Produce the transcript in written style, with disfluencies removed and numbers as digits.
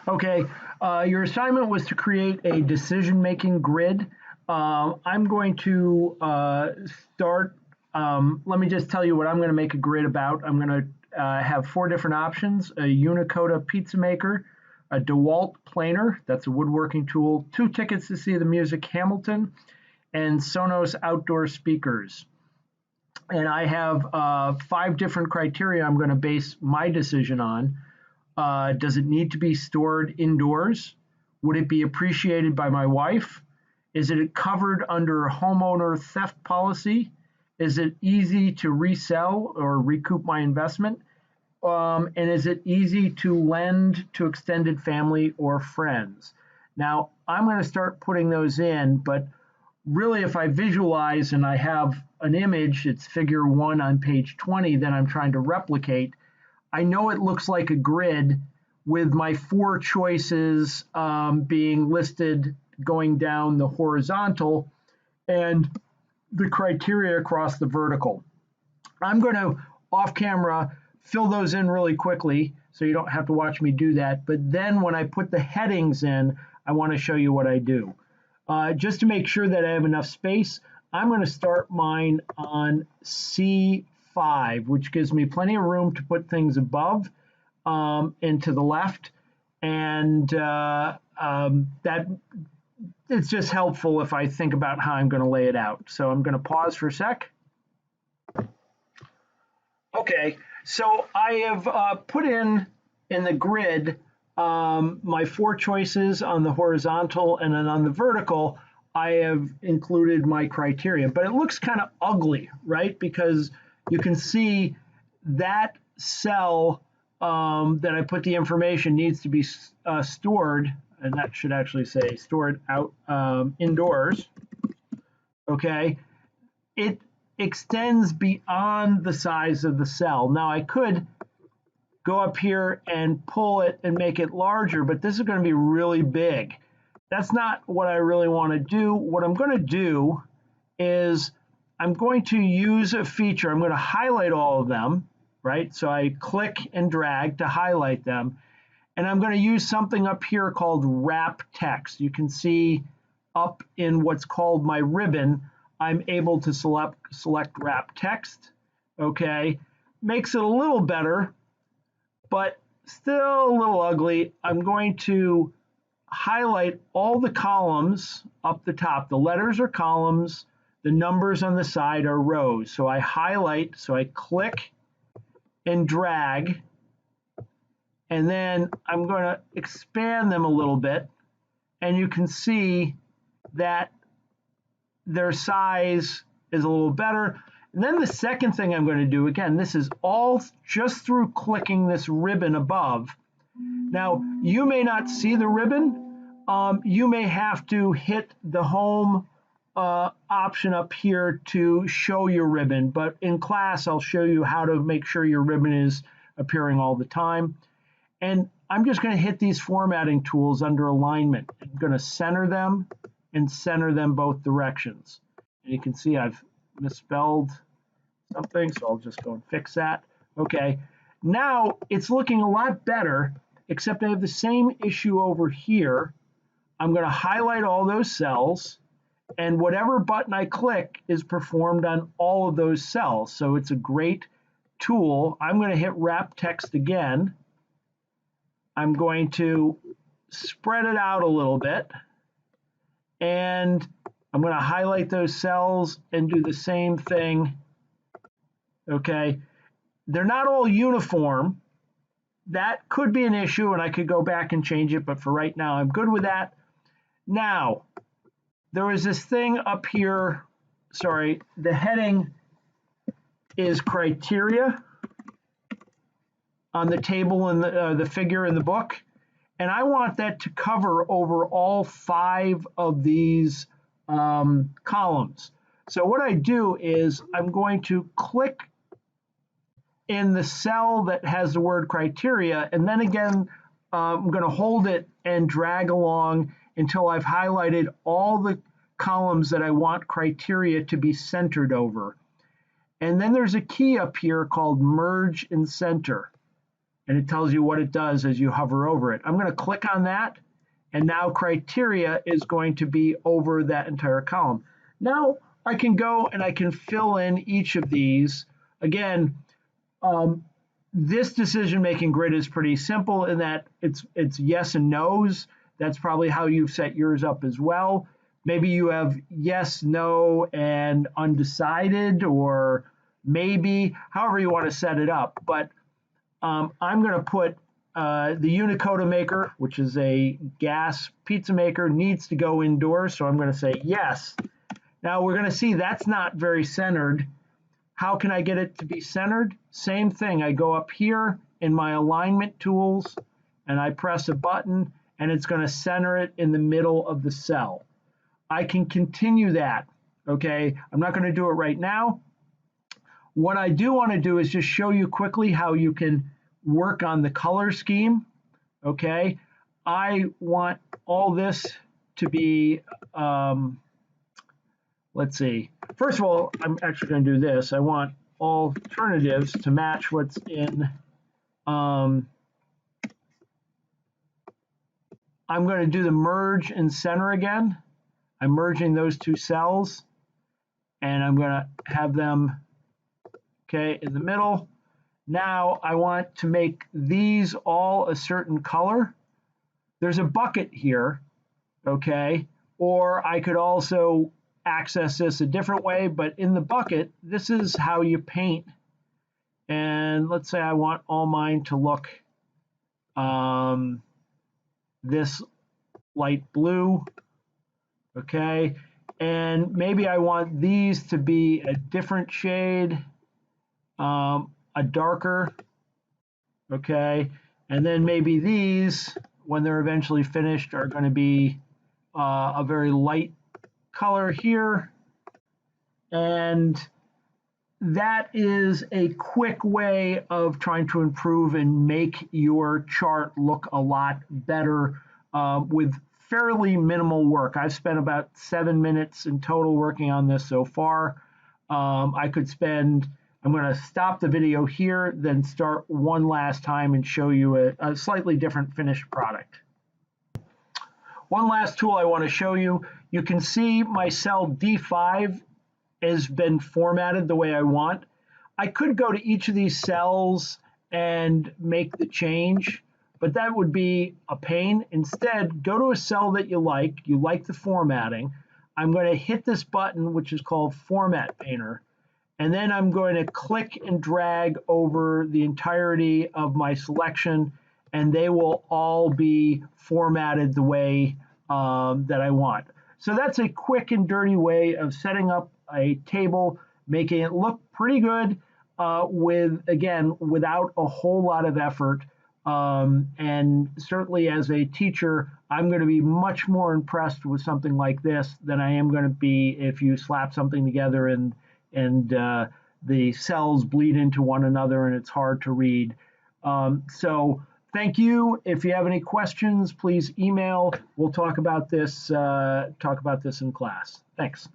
Okay, your assignment was to create a decision-making grid. I'm going to start. Let me just tell you what I'm going to make a grid about. I'm going to have four different options: a Unicoda pizza maker, a DeWalt planer, that's a woodworking tool, 2 tickets to see the music Hamilton, and Sonos outdoor speakers. And I have 5 different criteria I'm going to base my decision on. Does it need to be stored indoors? Would it be appreciated by my wife? Is it covered under homeowner theft policy? Is it easy to resell or recoup my investment? And is it easy to lend to extended family or friends? Now, I'm going to start putting those in, but really, if I visualize and I have an image, it's figure 1 on page 20 that I'm trying to replicate, I know it looks like a grid with my 4 choices being listed going down the horizontal and the criteria across the vertical. I'm going to, off camera, fill those in really quickly so you don't have to watch me do that. But then when I put the headings in, I want to show you what I do. Just to make sure that I have enough space, I'm going to start mine on C5, which gives me plenty of room to put things above and to the left. And that it's just helpful if I think about how I'm going to lay it out. So I'm going to pause for a sec. Okay, so I have put in the grid my 4 choices on the horizontal, and then on the vertical, I have included my criteria. But it looks kind of ugly, right? Because you can see that cell that I put the information needs to be stored, and that should actually say stored out indoors. Okay, it extends beyond the size of the cell. Now I could go up here and pull it and make it larger, but this is going to be really big. That's not what I really want to do. What I'm going to do is I'm going to use a feature. I'm going to highlight all of them, right? So I click and drag to highlight them. And I'm going to use something up here called wrap text. You can see up in what's called my ribbon, I'm able to select wrap text. Okay, makes it a little better, but still a little ugly. I'm going to highlight all the columns up the top. The letters are columns, the numbers on the side are rows. So I highlight, so I click and drag, and then I'm going to expand them a little bit, and you can see that their size is a little better. And then the second thing I'm going to do, again, this is all just through clicking this ribbon above. Now, you may not see the ribbon. You may have to hit the home option up here to show your ribbon. But in class, I'll show you how to make sure your ribbon is appearing all the time. And I'm just going to hit these formatting tools under alignment. I'm going to center them and center them both directions. And you can see I've misspelled something, so I'll just go and fix that. Okay, now it's looking a lot better, except I have the same issue over here. I'm going to highlight all those cells, and whatever button I click is performed on all of those cells. So it's a great tool. I'm going to hit wrap text again. I'm going to spread it out a little bit, and I'm going to highlight those cells and do the same thing. Okay, they're not all uniform. That could be an issue, and I could go back and change it, but for right now, I'm good with that. Now, there was this thing up here, sorry, the heading is criteria on the table and the figure in the book, and I want that to cover over all 5 of these columns. So what I do is I'm going to click in the cell that has the word criteria, and then again, I'm going to hold it and drag along until I've highlighted all the columns that I want criteria to be centered over. And then there's a key up here called merge and center. and it tells you what it does as you hover over it. I'm going to click on that, and now criteria is going to be over that entire column. Now I can go and I can fill in each of these. Again, this decision-making grid is pretty simple in that it's yes and no's. That's probably how you've set yours up as well. Maybe you have yes, no, and undecided, or maybe, however you want to set it up. But I'm going to put the Unicoda maker, which is a gas pizza maker, needs to go indoors. So I'm going to say yes. Now we're going to see that's not very centered. How can I get it to be centered? Same thing. I go up here in my alignment tools and I press a button and it's going to center it in the middle of the cell. I can continue that. Okay, I'm not going to do it right now. What I do want to do is just show you quickly how you can work on the color scheme. Okay, I want all this to be, let's see. First of all, I'm actually going to do this. I want alternatives to match what's in. I'm going to do the merge and center again. I'm merging those two cells, and I'm going to have them, okay, in the middle. Now I want to make these all a certain color. There's a bucket here, okay, or I could also access this a different way, but in the bucket, this is how you paint. And let's say I want all mine to look this light blue, okay, and maybe I want these to be a different shade, a darker, okay, and then maybe these, when they're eventually finished, are going to be a very light color here. And that is a quick way of trying to improve and make your chart look a lot better with fairly minimal work. I've spent about 7 minutes in total working on this so far. I could spend, I'm going to stop the video here, then start one last time and show you a slightly different finished product. One last tool I want to show you. You can see my cell D5 has been formatted the way I want. I could go to each of these cells and make the change, but that would be a pain. Instead, go to a cell that you like the formatting. I'm going to hit this button, which is called Format Painter, and then I'm going to click and drag over the entirety of my selection, and they will all be formatted the way that I want. So that's a quick and dirty way of setting up a table, making it look pretty good without a whole lot of effort. And certainly as a teacher, I'm going to be much more impressed with something like this than I am going to be if you slap something together and the cells bleed into one another and it's hard to read. So thank you. If you have any questions, please email. We'll talk about this in class. Thanks.